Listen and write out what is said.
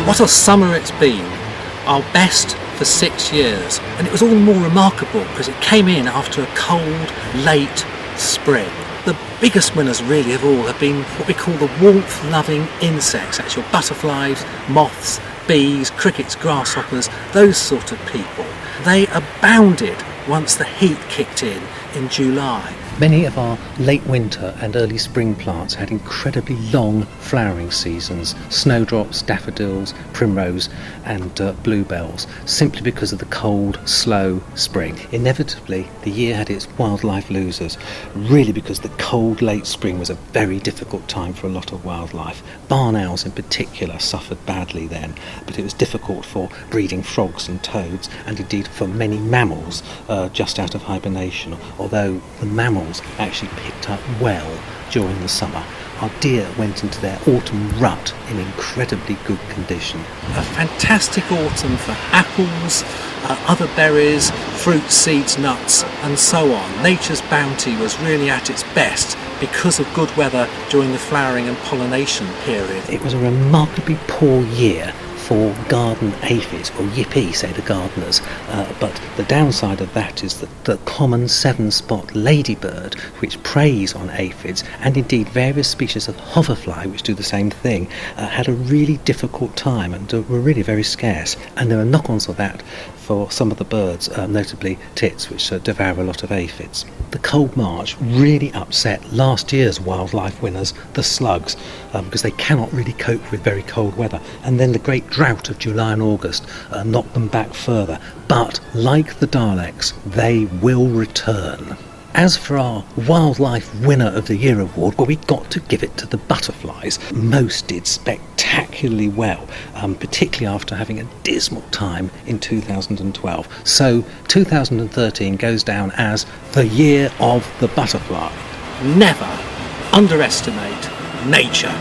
What a summer it's been, our best for 6 years, and it was all the more remarkable because it came in after a cold, late spring. The biggest winners really of all have been what we call the warmth-loving insects. That's your butterflies, moths, bees, crickets, grasshoppers, those sort of people. They abounded once the heat kicked in July. Many of our late winter and early spring plants had incredibly long flowering seasons, snowdrops, daffodils, primrose and bluebells, simply because of the cold, slow spring. Inevitably, the year had its wildlife losers, really because the cold late spring was a very difficult time for a lot of wildlife. Barn owls in particular suffered badly then, but it was difficult for breeding frogs and toads, and indeed for many mammals just out of hibernation, although the mammals actually picked up well during the summer. Our deer went into their autumn rut in incredibly good condition. A fantastic autumn for apples, other berries, fruits, seeds, nuts and so on. Nature's bounty was really at its best because of good weather during the flowering and pollination period. It was a remarkably poor year for garden aphids, or yippee, say the gardeners, but the downside of that is that the common seven-spot ladybird, which preys on aphids, and indeed various species of hoverfly, which do the same thing, had a really difficult time and were really very scarce. And there are knock-ons of that for some of the birds, notably tits, which devour a lot of aphids. The cold March really upset last year's wildlife winners, the slugs, because they cannot really cope with very cold weather. And then the great drought of July and August knocked them back further. But like the Daleks, they will return. As for our Wildlife Winner of the Year award, well, we got to give it to the butterflies. Most did spectacularly well, particularly after having a dismal time in 2012. So 2013 goes down as the year of the butterfly. Never underestimate nature.